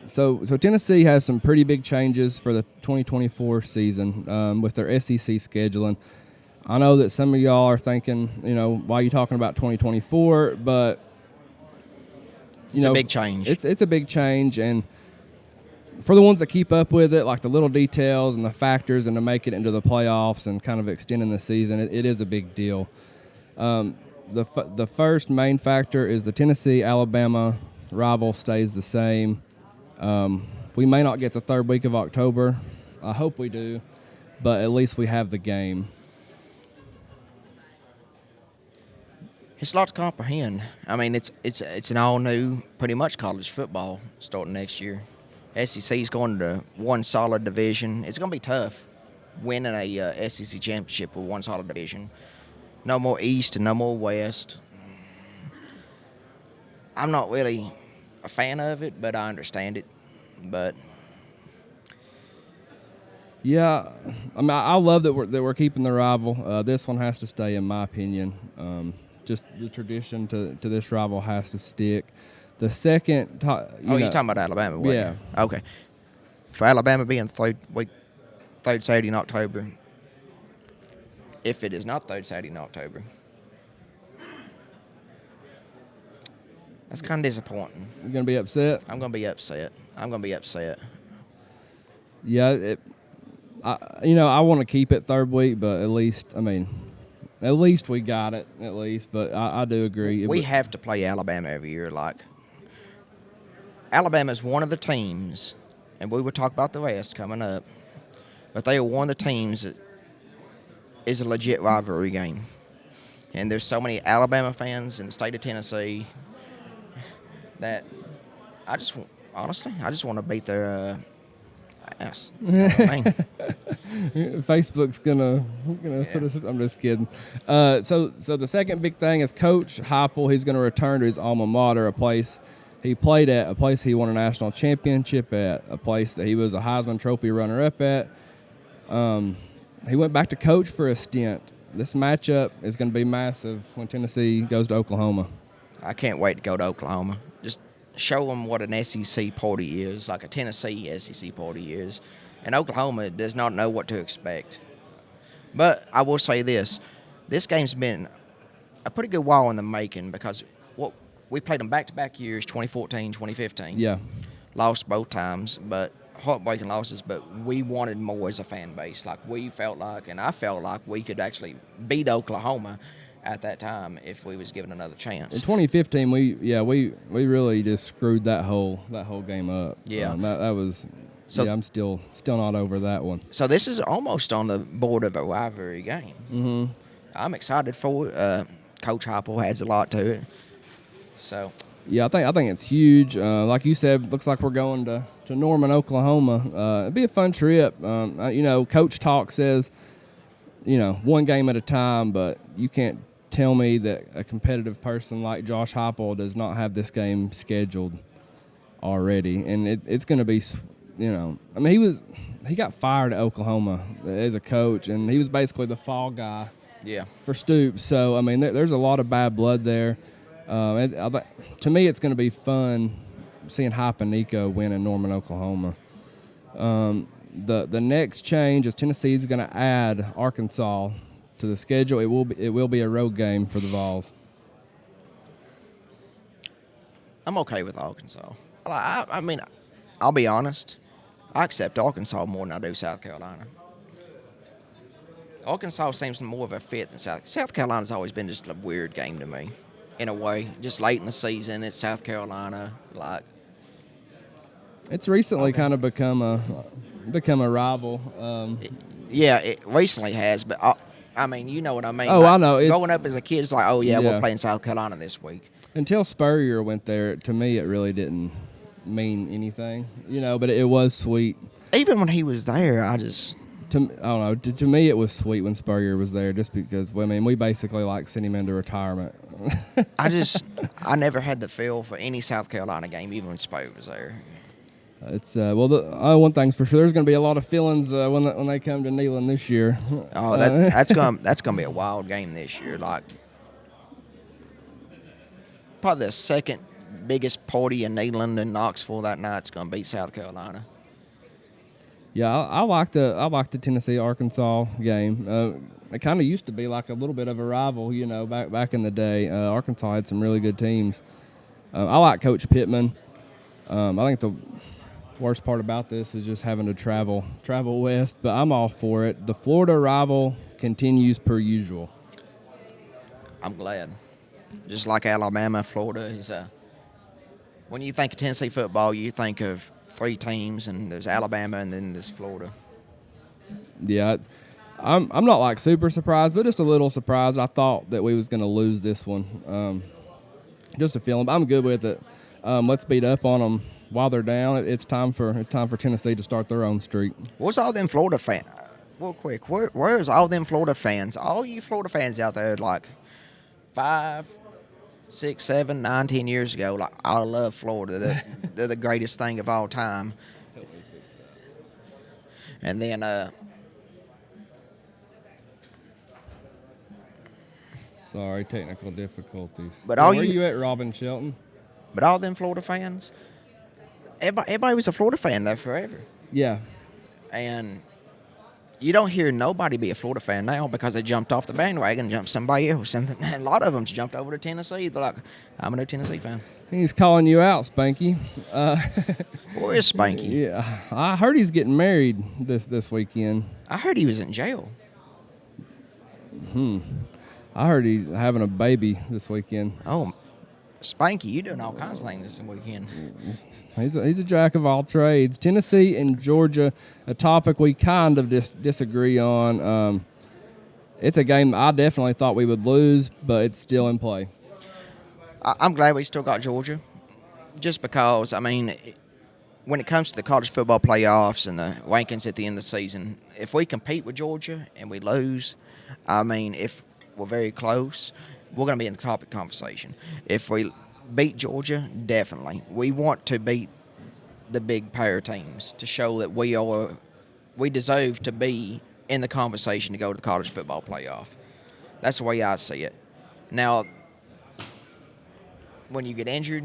So Tennessee has some pretty big changes for the 2024 season with their SEC scheduling. I know that some of y'all are thinking, why are you talking about 2024? But it's a big change. It's a big change, and for the ones that keep up with it, like the little details and the factors, and to make it into the playoffs and kind of extending the season, it is a big deal. The first main factor is the Tennessee-Alabama rival stays the same. We may not get the third week of October. I hope we do, but at least we have the game. It's a lot to comprehend. I mean, it's an all new, pretty much college football starting next year. SEC is going to one solid division. It's going to be tough winning a SEC championship with one solid division. No more East and no more West. I'm not really a fan of it, but I understand it. But yeah, I mean, I love that we're keeping the rival. This one has to stay, in my opinion. Just the tradition to this rival has to stick. The second, you're talking about Alabama, wasn't yeah. you? Okay. For Alabama being third Saturday in October, if it is not third Saturday in October, that's kind of disappointing. You're gonna be upset? I'm gonna be upset. Yeah, I want to keep it third week, but at least we got it, at least. But I do agree. We have to play Alabama every year. Like, Alabama is one of the teams, and we will talk about the rest coming up, but they are one of the teams that is a legit rivalry game. And there's so many Alabama fans in the state of Tennessee that I just want to beat their ass. You know what I mean? Facebook's gonna put us. I'm just kidding. So the second big thing is Coach Heupel. He's going to return to his alma mater, a place he played at, a place he won a national championship at, a place that he was a Heisman Trophy runner-up at. He went back to coach for a stint. This matchup is going to be massive when Tennessee goes to Oklahoma. I can't wait to go to Oklahoma. Just show them what an SEC party is, like a Tennessee SEC party is. And Oklahoma does not know what to expect. But I will say this game's been a pretty good while in the making, because we played them back-to-back years, 2014, 2015. Yeah. Lost both times, but heartbreaking losses, but we wanted more as a fan base. Like, we felt like, and I felt like, we could actually beat Oklahoma at that time if we was given another chance. In 2015, we really just screwed that whole game up. Yeah. That was. So, I'm still not over that one. So this is almost on the board of a rivalry game. Mm-hmm. I'm excited for it. Coach Heupel adds a lot to it. So. Yeah, I think it's huge. Like you said, looks like we're going to Norman, Oklahoma. It'd be a fun trip. Coach Talk says, one game at a time, but you can't tell me that a competitive person like Josh Heupel does not have this game scheduled already. And it's going to be, he got fired at Oklahoma as a coach, and he was basically the fall guy for Stoops. So, there's a lot of bad blood there. To me, it's going to be fun seeing Hype and Nico win in Norman, Oklahoma. The next change is Tennessee's going to add Arkansas to the schedule. It will be a road game for the Vols. I'm okay with Arkansas. I'll be honest. I accept Arkansas more than I do South Carolina. Arkansas seems more of a fit than South Carolina's always been just a weird game to me. In a way, just late in the season, it's South Carolina. It's recently kind of become a rival. It recently has, but you know what I mean. Oh, I know. Growing up as a kid, it's like, we're playing South Carolina this week. Until Spurrier went there, to me, it really didn't mean anything, but it was sweet. Even when he was there, I don't know. To me, it was sweet when Spurrier was there, just because, we basically sent him into retirement. I never had the feel for any South Carolina game, even when Spurrier was there. It's one thing's for sure. There's going to be a lot of feelings when they come to Neyland this year. Oh, that's gonna be a wild game this year. Probably the second biggest party in Neyland and Knoxville that night's going to be South Carolina. Yeah, I like the Tennessee Arkansas game. It kind of used to be like a little bit of a rival, back in the day. Arkansas had some really good teams. I like Coach Pittman. I think the worst part about this is just having to travel west, but I'm all for it. The Florida rival continues per usual. I'm glad. Just like Alabama, Florida is when you think of Tennessee football, you think of 3 teams, and there's Alabama and then there's Florida. Yeah, I'm not like super surprised, but just a little surprised. I thought that we was going to lose this one. Just a feeling, but I'm good with it. Let's beat up on them while they're down. It's time for Tennessee to start their own streak. What's all them Florida fans? Real quick, where's all them Florida fans? All you Florida fans out there, like 5, 6, 7, 9, 10 years ago, like I love Florida. They're the greatest thing of all time. And then Sorry, technical difficulties. But Where are you at, Robin Shelton? But all them Florida fans, everybody was a Florida fan there forever. Yeah. And you don't hear nobody be a Florida fan now because they jumped off the bandwagon, jumped somebody else. And a lot of them jumped over to Tennessee. They're like, I'm a new Tennessee fan. He's calling you out, Spanky. Where is Spanky? Yeah, I heard he's getting married this weekend. I heard he was in jail. I heard he's having a baby this weekend. Oh, Spanky, you doing all kinds of things this weekend. He's a jack of all trades. Tennessee and Georgia, a topic we kind of disagree on. It's a game I definitely thought we would lose, but it's still in play. I'm glad we still got Georgia, just because, I mean, when it comes to the college football playoffs and the rankings at the end of the season, if we compete with Georgia and we lose, I mean, if we're very close, we're going to be in the topic conversation. If we beat Georgia, definitely. We want to beat the big pair teams to show that we deserve to be in the conversation to go to the college football playoff. That's the way I see it. Now, when you get injured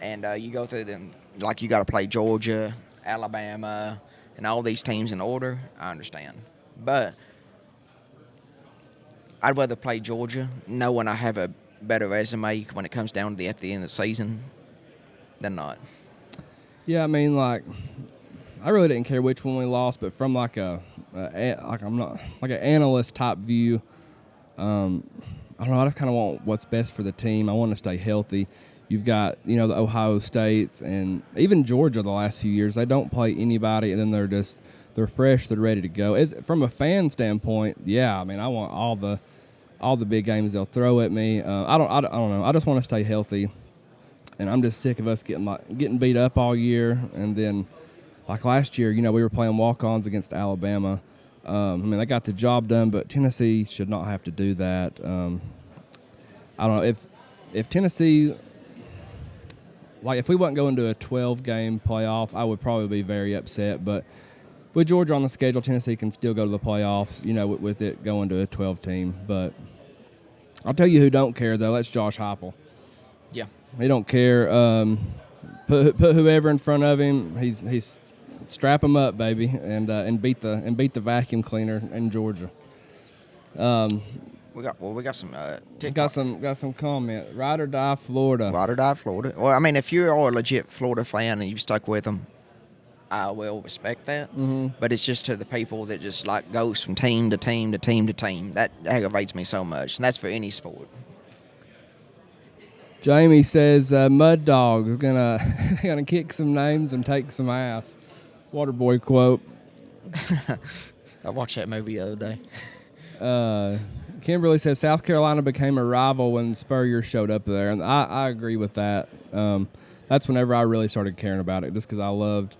and you go through them, like you got to play Georgia, Alabama, and all these teams in order, I understand. But I'd rather play Georgia knowing I have a better resume when it comes down to at the end of the season than not. Yeah, I mean, like, I really didn't care which one we lost, but from like an analyst type view, I don't know. I just kind of want what's best for the team. I want to stay healthy. You've got, the Ohio States and even Georgia the last few years. They don't play anybody, and then they're fresh, they're ready to go. From a fan standpoint, yeah, I mean, I want all the big games they'll throw at me. I don't know. I just want to stay healthy, and I'm just sick of us getting beat up all year. And then, like last year, we were playing walk-ons against Alabama. I mean, they got the job done, but Tennessee should not have to do that. I don't know if Tennessee, like if we wasn't going to a 12-game playoff, I would probably be very upset. But with Georgia on the schedule, Tennessee can still go to the playoffs, with it going to a 12-team. But I'll tell you who don't care, though. That's Josh Heupel. Yeah. He don't care. Put whoever in front of him. He's strap him up, baby, and beat the vacuum cleaner in Georgia. We got some TikTok. Got some comment. Ride or die, Florida. Ride or die, Florida. Well, I mean, if you're a legit Florida fan and you've stuck with them, I will respect that. Mm-hmm. But it's just to the people that just like goes from team to team to team to team. That aggravates me so much, and that's for any sport. Jamie says Mud Dog is gonna kick some names and take some ass. Waterboy quote. I watched that movie the other day. Kimberly says South Carolina became a rival when Spurrier showed up there, and I agree with that. That's whenever I really started caring about it, just because I loved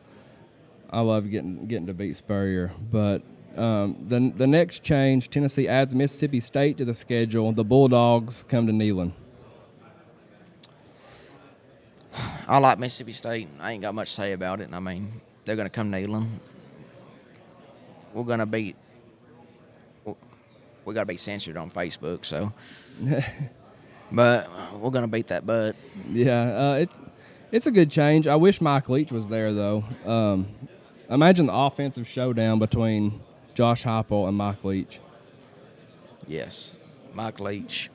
getting to beat Spurrier. But the next change, Tennessee adds Mississippi State to the schedule. The Bulldogs come to Neyland. I like Mississippi State. I ain't got much to say about it. I mean, they're going to come to Neyland. We got to be censored on Facebook, so. but we're gonna beat that butt. Yeah, it's a good change. I wish Mike Leach was there though. Imagine the offensive showdown between Josh Heupel and Mike Leach. Yes, Mike Leach.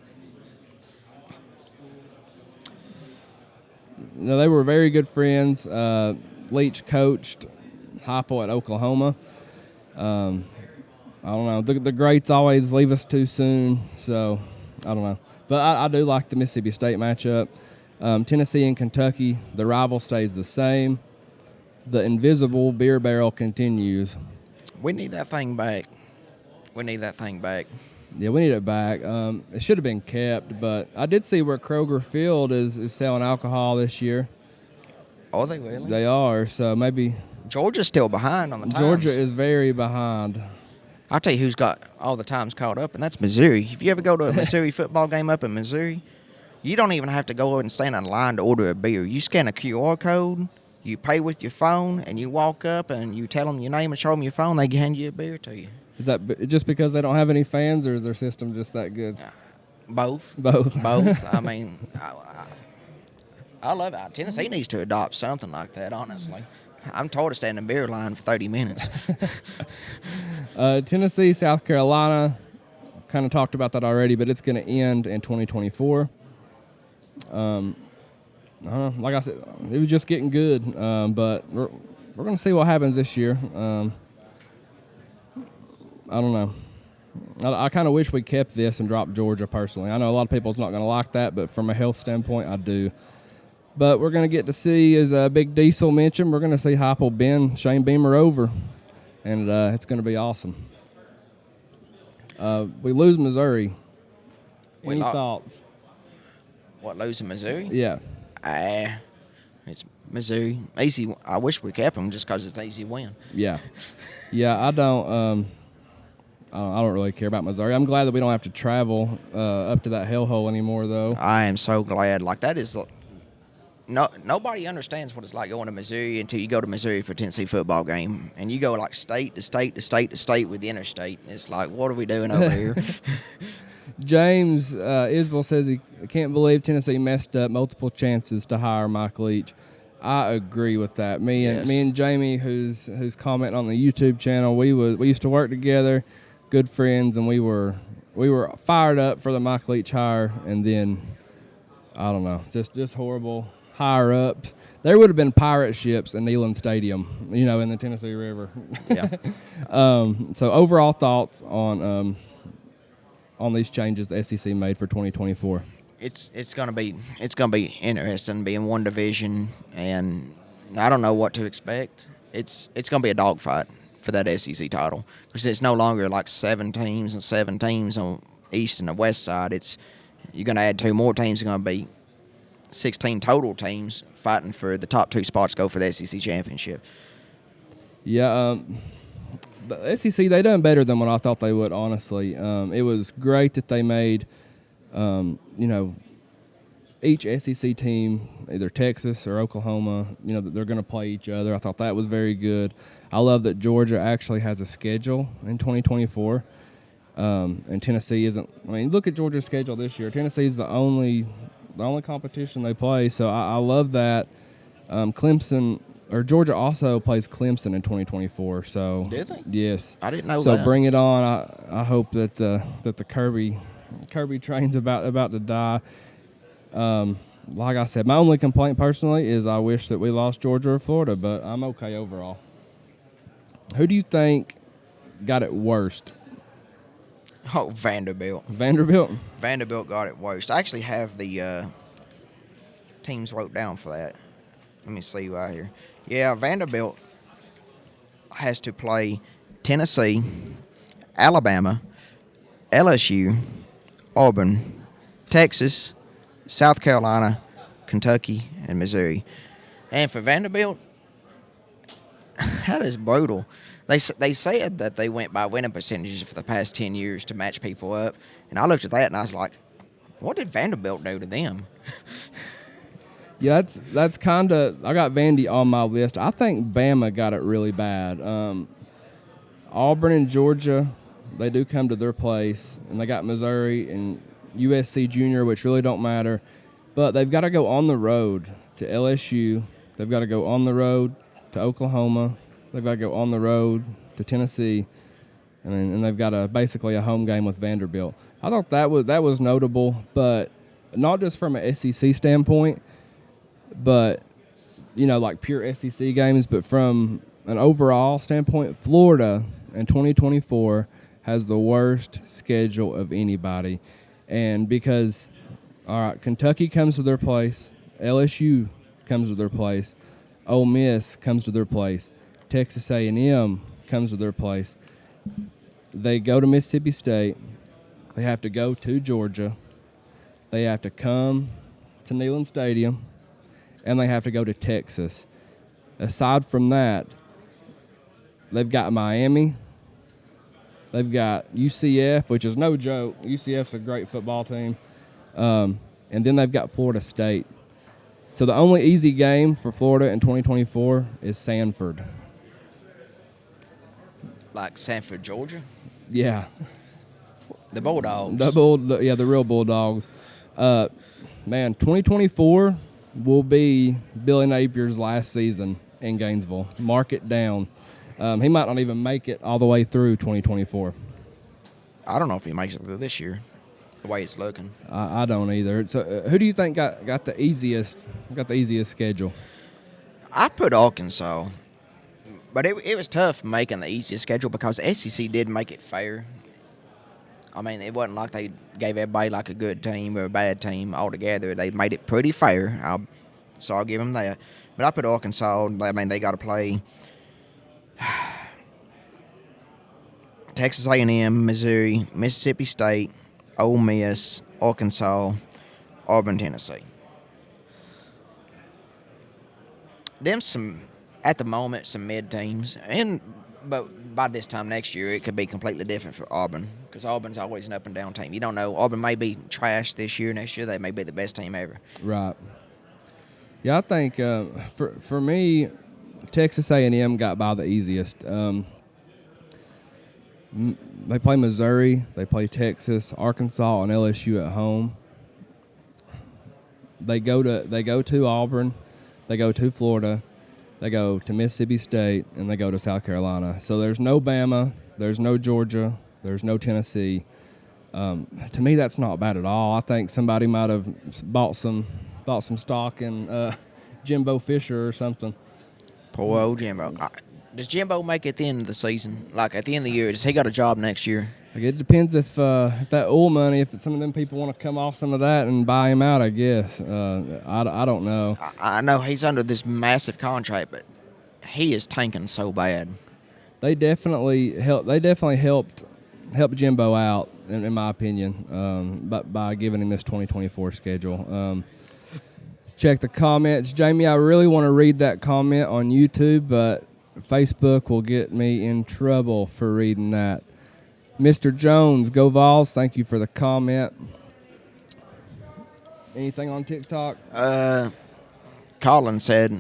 No, they were very good friends. Leach coached Heupel at Oklahoma. I don't know. The greats always leave us too soon, so I don't know. But I do like the Mississippi State matchup. Tennessee and Kentucky, the rival stays the same. The invisible beer barrel continues. We need that thing back. We need that thing back. Yeah, we need it back. It should have been kept, but I did see where Kroger Field is selling alcohol this year. Are they really? They are, so maybe Georgia's still behind on the times. Georgia is very behind. I'll tell you who's got all the times caught up, and that's Missouri. If you ever go to a Missouri football game up in Missouri, you don't even have to go and stand in line to order a beer. You scan a QR code, you pay with your phone, and you walk up and you tell them your name and show them your phone. They hand you a beer to you. Is that just because they don't have any fans, or is their system just that good? Both. Both. I mean, I love it. Tennessee needs to adopt something like that, honestly. I'm tired of standing in beer line for 30 minutes. Tennessee, South Carolina, kind of talked about that already, but it's going to end in 2024. Like I said, it was just getting good, but we're going to see what happens this year. I don't know. I kind of wish we kept this and dropped Georgia personally. I know a lot of people's not going to like that, but from a health standpoint, I do. But we're going to get to see, as Big Diesel mentioned, we're going to see Heupel bend Shane Beamer over, and it's going to be awesome. We lose Missouri. Any thoughts? What, losing Missouri? Yeah. It's Missouri. Easy. I wish we kept them just because it's an easy win. Yeah. Yeah, I don't really care about Missouri. I'm glad that we don't have to travel up to that hellhole anymore, though. I am so glad. Like, that is... nobody understands what it's like going to Missouri until you go to Missouri for a Tennessee football game. And you go, like, state to state to state to state with the interstate. It's like, what are we doing over here? James Isbell says he can't believe Tennessee messed up multiple chances to hire Mike Leach. I agree with that. Me and Jamie, who's commenting on the YouTube channel, we used to work together, good friends, and we were fired up for the Mike Leach hire, and then I don't know, just horrible higher ups. There would have been pirate ships in Neyland Stadium, in the Tennessee River. Yeah. So overall thoughts on these changes the SEC made for 2024. It's gonna be interesting being one division, and I don't know what to expect. It's gonna be a dogfight for that SEC title because it's no longer like 7 teams on east and the west side. You're gonna add 2 more teams. It's gonna be 16 total teams fighting for the top 2 spots to go for the SEC championship. Yeah. The SEC, they done better than what I thought they would, honestly. It was great that they made, each SEC team, either Texas or Oklahoma, that they're going to play each other. I thought that was very good. I love that Georgia actually has a schedule in 2024, and Tennessee isn't. I mean, look at Georgia's schedule this year. Tennessee's the only competition they play, so I love that. Georgia also plays Clemson in 2024. So do they? Yes. I didn't know that. that. So bring it on. I hope that the Kirby train's about to die. Like I said, my only complaint personally is I wish that we lost Georgia or Florida, but I'm okay overall. Who do you think got it worst? Oh, Vanderbilt. Vanderbilt got it worst. I actually have the teams wrote down for that. Let me see right here. Yeah, Vanderbilt has to play Tennessee, Alabama, LSU, Auburn, Texas, South Carolina, Kentucky, and Missouri. And for Vanderbilt, that is brutal. They said that they went by winning percentages for the past 10 years to match people up. And I looked at that and I was like, what did Vanderbilt do to them? Yeah, that's kind of – I got Vandy on my list. I think Bama got it really bad. Auburn and Georgia, they do come to their place. And they got Missouri and USC Junior, which really don't matter. But they've got to go on the road to LSU. They've got to go on the road to Oklahoma. They've got to go on the road to Tennessee. And they've got basically a home game with Vanderbilt. I thought that was notable, but not just from an SEC standpoint, but, like pure SEC games, but from an overall standpoint, Florida in 2024 has the worst schedule of anybody. And because, all right, Kentucky comes to their place, LSU comes to their place, Ole Miss comes to their place, Texas A&M comes to their place. They go to Mississippi State. They have to go to Georgia. They have to come to Neyland Stadium. And they have to go to Texas. Aside from that, they've got Miami. They've got UCF, which is no joke. UCF's a great football team. And then they've got Florida State. So the only easy game for Florida in 2024 is Sanford. Like Sanford, Georgia? Yeah. The Bulldogs. The real Bulldogs. Man, 2024 will be Billy Napier's last season in Gainesville. Mark it down. He might not even make it all the way through 2024. I don't know if he makes it through this year, the way it's looking. I don't either. So, who do you think got the easiest schedule? I put Arkansas. But it was tough making the easiest schedule because SEC did make it fair. I mean, it wasn't like they gave everybody like a good team or a bad team altogether. They made it pretty fair, so I'll give them that. But I put Arkansas. I mean, they got to play Texas A&M, Missouri, Mississippi State, Ole Miss, Arkansas, Auburn, Tennessee. At the moment, some mid teams, but by this time next year, it could be completely different for Auburn because Auburn's always an up and down team. You don't know. Auburn may be trash this year. Next year, they may be the best team ever. Right. Yeah, I think for me, Texas A&M got by the easiest. They play Missouri, they play Texas, Arkansas, and LSU at home. They go to Auburn, they go to Florida. They go to Mississippi State, and they go to South Carolina. So there's no Bama, there's no Georgia, there's no Tennessee. To me, that's not bad at all. I think somebody might have bought some stock in Jimbo Fisher or something. Poor old Jimbo. Does Jimbo make it at the end of the season? Like at the end of the year, does he got a job next year? It depends if that oil money, if some of them people want to come off some of that and buy him out, I guess. I don't know. I know he's under this massive contract, but he is tanking so bad. They definitely helped Jimbo out, in my opinion, by giving him this 2024 schedule. Check the comments. Jamie, I really want to read that comment on YouTube, but Facebook will get me in trouble for reading that. Mr. Jones, go Vols. Thank you for the comment. Anything on TikTok? Colin said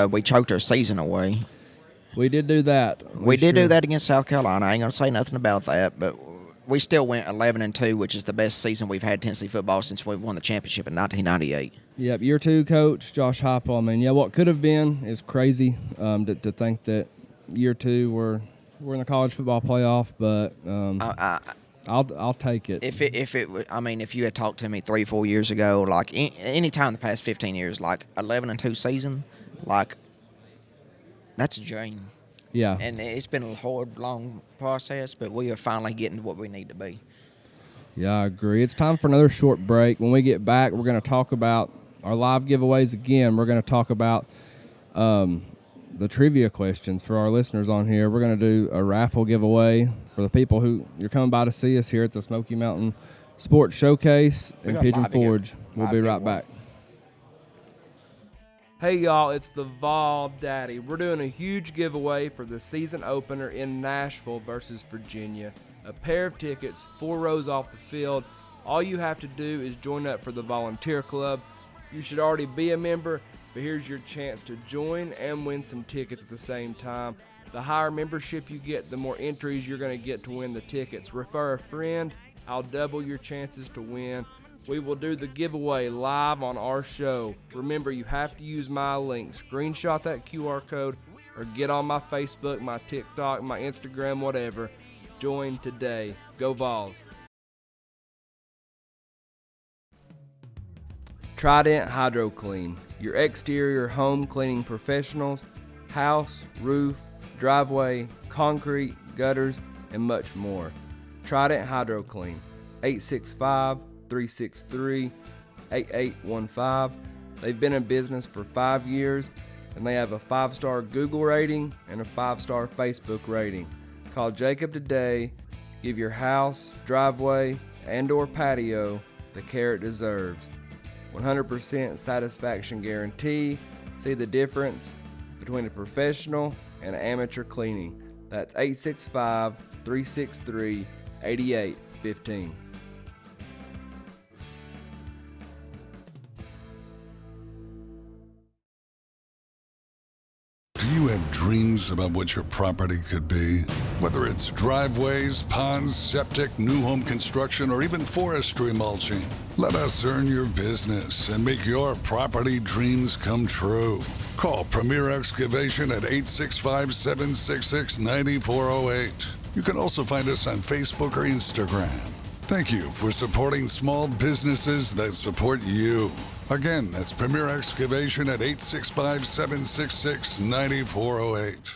we choked our season away. We did do that. We did do that against South Carolina. I ain't going to say nothing about that, but we still went 11-2, which is the best season we've had Tennessee football since we won the championship in 1998. Yep, year two coach, Josh Heupel. I mean, yeah, what could have been is crazy to think that year two we're in the college football playoff, but I'll take it. If you had talked to me 3-4 years ago, like any time in the past 15 years, like 11-2 season, like that's a dream. Yeah. And it's been a hard, long process, but we are finally getting to what we need to be. Yeah, I agree. It's time for another short break. When we get back, we're going to talk about our live giveaways again. We're going to talk about the trivia questions for our listeners on here. We're going to do a raffle giveaway for the people who you're coming by to see us here at the Smoky Mountain Sports Showcase in Pigeon Forge. We'll be right back. Hey, y'all, it's the Vol Daddy. We're doing a huge giveaway for the season opener in Nashville versus Virginia. A pair of tickets, 4 rows off the field. All you have to do is join up for the volunteer club. You should already be a member, but here's your chance to join and win some tickets at the same time. The higher membership you get, the more entries you're going to get to win the tickets. Refer a friend, I'll double your chances to win. We will do the giveaway live on our show. Remember, you have to use my link. Screenshot that QR code or get on my Facebook, my TikTok, my Instagram, whatever. Join today. Go Vols. Trident Hydro Clean, your exterior home cleaning professionals, house, roof, driveway, concrete, gutters, and much more. Trident Hydro Clean, 865-363-8815. They've been in business for 5 years, and they have a 5-star Google rating and a 5-star Facebook rating. Call Jacob today. Give your house, driveway, and or patio the care it deserves. 100% satisfaction guarantee. See the difference between a professional and amateur cleaning. That's 865-363-8815. Do you have dreams about what your property could be? Whether it's driveways, ponds, septic, new home construction, or even forestry mulching, let us earn your business and make your property dreams come true. Call Premier Excavation at 865-766-9408. You can also find us on Facebook or Instagram. Thank you for supporting small businesses that support you. Again, that's Premier Excavation at 865-766-9408.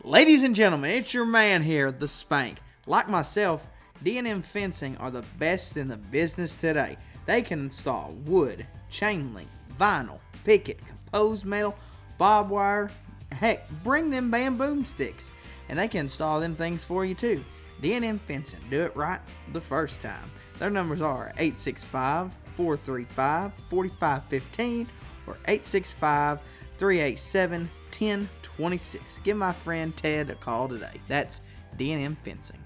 Ladies and gentlemen, it's your man here, the Spank. Like myself, D&M Fencing are the best in the business today. They can install wood, chain link, vinyl, picket, composed metal, barbed wire, heck, bring them bamboo sticks, and they can install them things for you too. D&M Fencing, do it right the first time. Their numbers are 865-435-4515 or 865-387-1026. Give my friend Ted a call today. That's D&M Fencing.